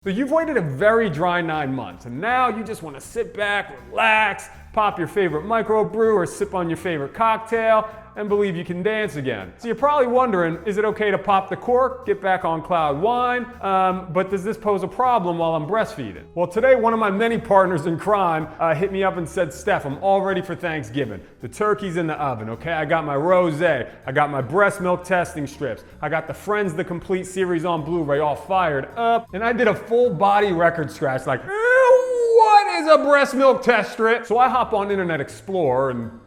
So you've waited a very dry 9 months, and now you just want to sit back, relax, pop your favorite microbrew or sip on your favorite cocktail, and believe you can dance again. So you're probably wondering, is it okay to pop the cork, get back on cloud wine, but does this pose a problem while I'm breastfeeding? Well, today one of my many partners in crime hit me up and said, Steph, I'm all ready for Thanksgiving. The turkey's in the oven, okay? I got my rosé, I got my breast milk testing strips, I got the Friends the Complete series on Blu-ray all fired up, and I did a full body record scratch like, what is a breast milk test strip? So I hop on Internet Explorer and,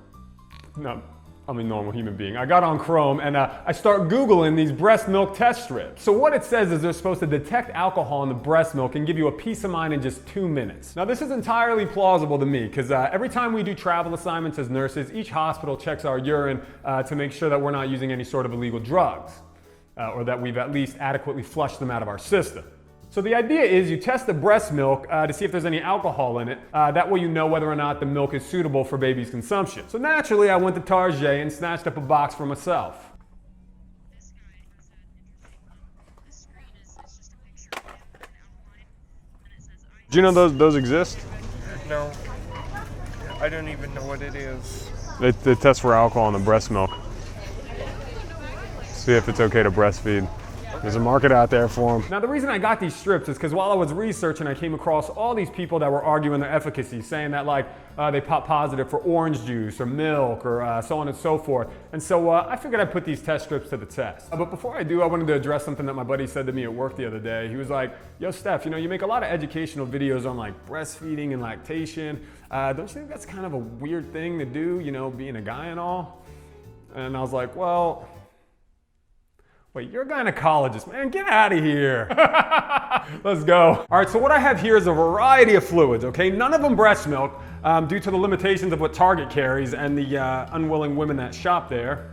no, I'm a normal human being. I got on Chrome and I start Googling these breast milk test strips. So what it says is they're supposed to detect alcohol in the breast milk and give you a peace of mind in just 2 minutes. Now this is entirely plausible to me because every time we do travel assignments as nurses, each hospital checks our urine to make sure that we're not using any sort of illegal drugs or that we've at least adequately flushed them out of our system. So the idea is you test the breast milk to see if there's any alcohol in it. That way you know whether or not the milk is suitable for baby's consumption. So naturally I went to Target and snatched up a box for myself. This guy said interesting. This screen is just a picture of him with an outline, and it says Do you know those exist? No, I don't even know what it is. They test for alcohol in the breast milk. See if it's okay to breastfeed. There's a market out there for them. Now the reason I got these strips is because while I was researching, I came across all these people that were arguing their efficacy, saying that like they pop positive for orange juice or milk or so on and so forth. And so I figured I'd put these test strips to the test. But before I do, I wanted to address something that my buddy said to me at work the other day. He was like, yo Steph, you know, you make a lot of educational videos on like breastfeeding and lactation. Don't you think that's kind of a weird thing to do, you know, being a guy and all? And I was like, well, wait, you're a gynecologist, man, get out of here. Let's go. All right, so what I have here is a variety of fluids, okay? None of them breast milk due to the limitations of what Target carries and the unwilling women that shop there.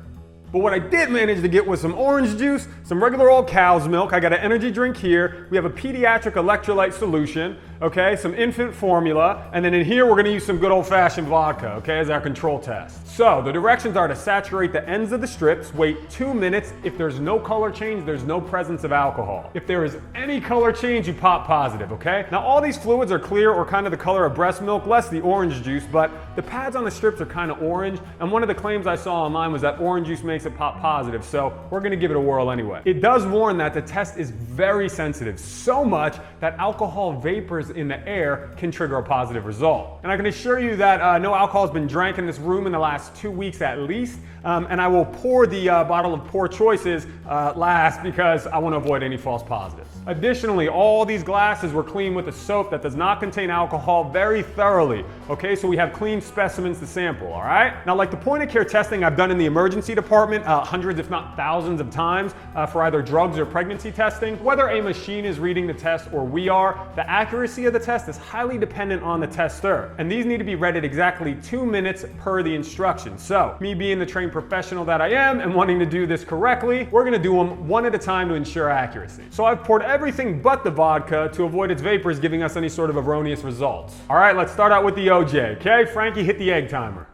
But what I did manage to get was some orange juice, some regular old cow's milk. I got an energy drink here. We have a pediatric electrolyte solution, okay? Some infant formula. And then in here, we're gonna use some good old-fashioned vodka, okay, as our control test. So the directions are to saturate the ends of the strips, wait 2 minutes. If there's no color change, there's no presence of alcohol. If there is any color change, you pop positive, okay? Now all these fluids are clear or kind of the color of breast milk, less the orange juice, but the pads on the strips are kind of orange. And one of the claims I saw online was that orange juice makes it pop positive, so we're gonna give it a whirl anyway. It does warn that the test is very sensitive, so much that alcohol vapors in the air can trigger a positive result. And I can assure you that no alcohol has been drank in this room in the last 2 weeks at least, and I will pour the bottle of Poor Choices last because I want to avoid any false positives. Additionally, all these glasses were cleaned with a soap that does not contain alcohol very thoroughly, okay? So we have clean specimens to sample, all right? Now, like the point of care testing I've done in the emergency department hundreds if not thousands of times for either drugs or pregnancy testing, whether a machine is reading the test or we are, the accuracy of the test is highly dependent on the tester. And these need to be read at exactly 2 minutes per the instructions. So, me being the trained professional that I am and wanting to do this correctly, we're gonna do them one at a time to ensure accuracy. So I've poured everything but the vodka to avoid its vapors giving us any sort of erroneous results. All right, let's start out with the OJ, okay? Frankie, hit the egg timer.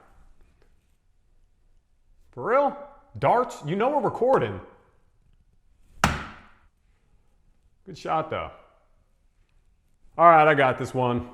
For real? Darts? You know we're recording. Good shot though. All right, I got this one.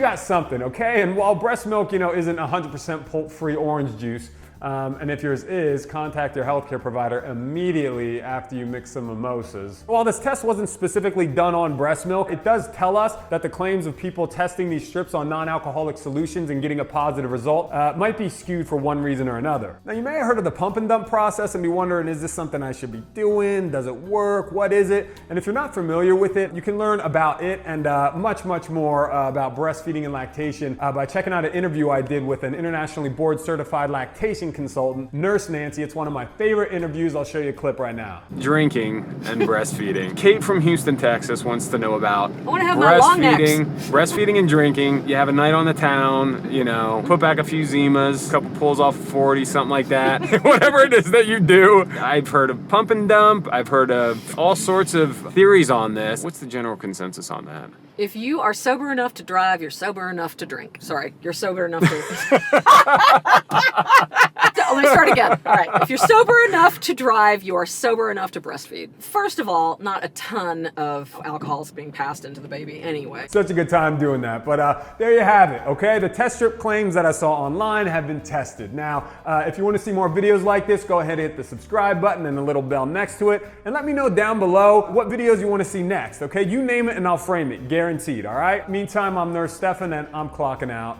Got something, okay? And while breast milk, you know, isn't 100% pulp-free orange juice, And if yours is, contact your healthcare provider immediately after you mix some mimosas. While this test wasn't specifically done on breast milk, it does tell us that the claims of people testing these strips on non-alcoholic solutions and getting a positive result might be skewed for one reason or another. Now, you may have heard of the pump and dump process and be wondering, is this something I should be doing? Does it work? What is it? And if you're not familiar with it, you can learn about it and much more about breastfeeding and lactation by checking out an interview I did with an internationally board certified lactation consultant, Nurse Nancy. It's one of my favorite interviews. I'll show you a clip right now. Drinking and breastfeeding. Kate from Houston, Texas wants to know about breastfeeding and drinking. You have a night on the town, you know, put back a few Zimas, a couple pulls off 40, something like that. Whatever it is that you do. I've heard of pump and dump. I've heard of all sorts of theories on this. What's the general consensus on that? If you are sober enough to drive, you're sober enough to drink. Sorry, you're sober enough to... Let me start again. All right. If you're sober enough to drive, you are sober enough to breastfeed. First of all, not a ton of alcohol is being passed into the baby anyway. Such a good time doing that. But there you have it, okay? The test strip claims that I saw online have been tested. Now, if you want to see more videos like this, go ahead and hit the subscribe button and the little bell next to it. And let me know down below what videos you want to see next, okay? You name it and I'll frame it, guaranteed, all right? Meantime, I'm Nurse Stefan and I'm clocking out.